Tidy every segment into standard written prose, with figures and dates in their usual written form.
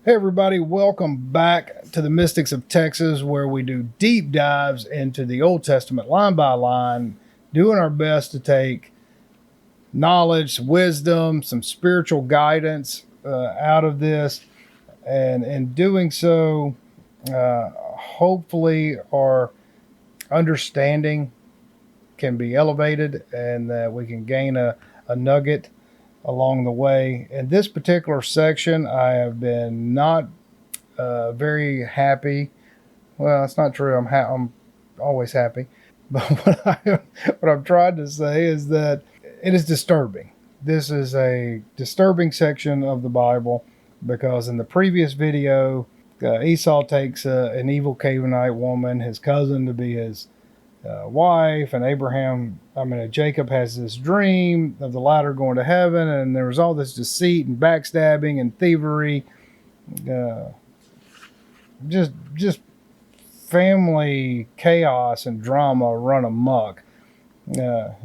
Hey everybody, welcome back to the Mystics of Texas, where we do deep dives into the Old Testament line by line, doing our best to take knowledge, wisdom, some spiritual guidance out of this, and in doing so, hopefully our understanding can be elevated and that we can gain a nugget along the way. In this particular section, I have been not very happy. Well, it's not true. I'm always happy. But what I'm trying to say is that it is disturbing. This is a disturbing section of the Bible because in the previous video, Esau takes an evil Canaanite woman, his cousin, to be his wife, and Jacob has this dream of the latter going to heaven, and there was all this deceit and backstabbing and thievery, just family chaos and drama run amok,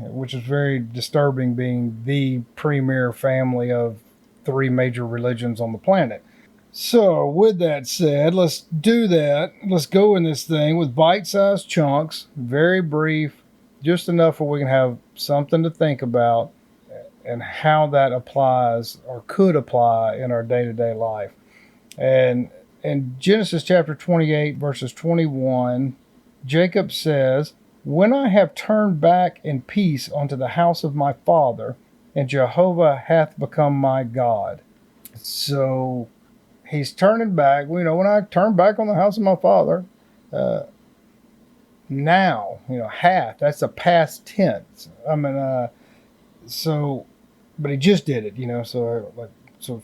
which is very disturbing, being the premier family of three major religions on the planet. So, with that said, let's do that. Let's go in this thing with bite-sized chunks, very brief, just enough where we can have something to think about and how that applies or could apply in our day-to-day life. And in Genesis chapter 28, verses 21, Jacob says, "When I have turned back in peace unto the house of my father, and Jehovah hath become my God." So he's turning back. When I turn back on the house of my father, now, hath, that's a past tense. But he just did it, so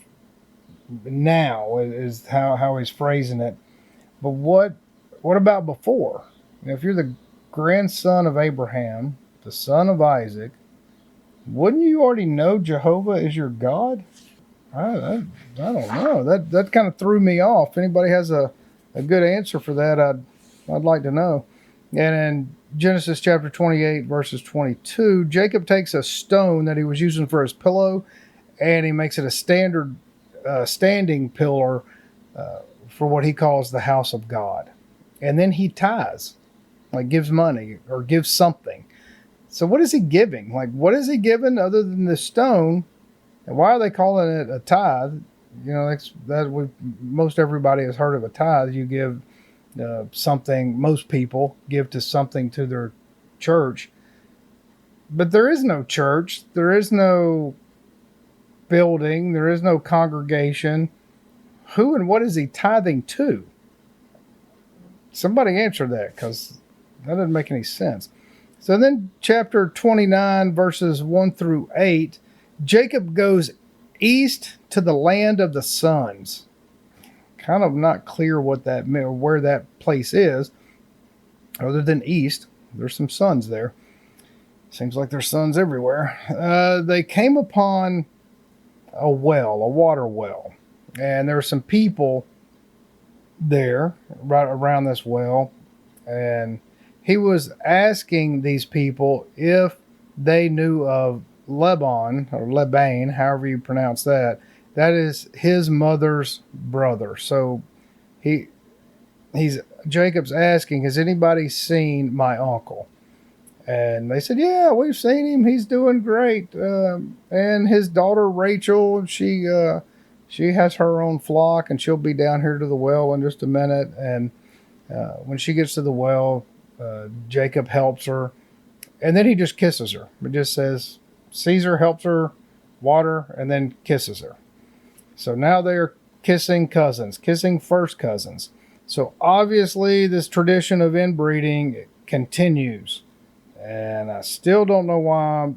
now is how he's phrasing it. But what about before? If you're the grandson of Abraham, the son of Isaac, wouldn't you already know Jehovah is your God? I don't know. That kind of threw me off. If anybody has a good answer for that, I'd like to know. And in Genesis chapter 28, verses 22, Jacob takes a stone that he was using for his pillow, and he makes it a standard standing pillar for what he calls the house of God. And then he tithes, like gives money or gives something. So what is he giving? Like, what is he giving other than the stone? And why are they calling it a tithe? Most everybody has heard of a tithe. You give something, most people give to something to their church. But there is no church. There is no building. There is no congregation. Who and what is he tithing to? Somebody answer that, because that doesn't make any sense. So then chapter 29, verses 1 through 8, Jacob goes east to the land of the sons. Kind of not clear what that meant or where that place is, other than east. There's some sons there. Seems like there's sons everywhere. They came upon a water well, and there were some people there right around this well, and he was asking these people if they knew of Laban, or Laban, however you pronounce that. That is his mother's brother. So Jacob's asking, has anybody seen my uncle? And they said, yeah, we've seen him. He's doing great. And his daughter Rachel, she has her own flock, and she'll be down here to the well in just a minute. And when she gets to the well, Jacob helps her, and then he just kisses her. It just says, sees her, helps her, water, and then kisses her. So now they are kissing cousins, kissing first cousins. So obviously this tradition of inbreeding continues. And I still don't know why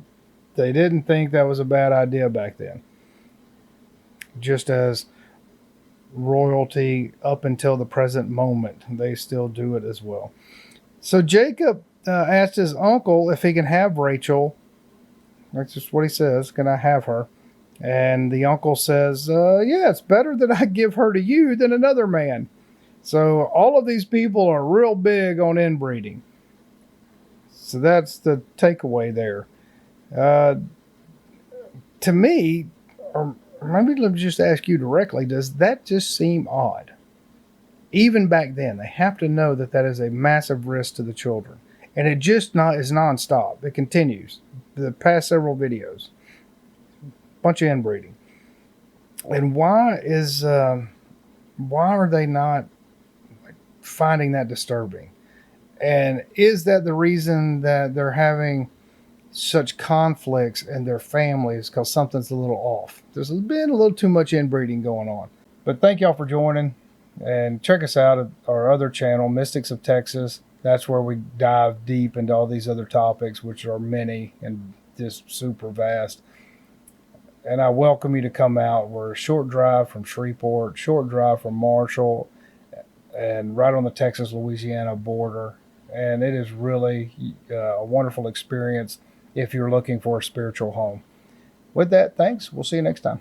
they didn't think that was a bad idea back then. Just as royalty up until the present moment, they still do it as well. So Jacob asked his uncle if he can have Rachel. That's just what he says. Can I have her? And the uncle says, yeah, it's better that I give her to you than another man. So all of these people are real big on inbreeding. So that's the takeaway there. To me, or maybe let me just ask you directly, does that just seem odd? Even back then, they have to know that that is a massive risk to the children. And it just not is nonstop. It continues. The past several videos, bunch of inbreeding. And why are they not finding that disturbing? And is that the reason that they're having such conflicts in their families because something's a little off? There's been a little too much inbreeding going on. But thank y'all for joining, and check us out at our other channel, Mystics of Texas. That's where we dive deep into all these other topics, which are many and just super vast. And I welcome you to come out. We're a short drive from Shreveport, short drive from Marshall, and right on the Texas-Louisiana border. And it is really a wonderful experience if you're looking for a spiritual home. With that, thanks. We'll see you next time.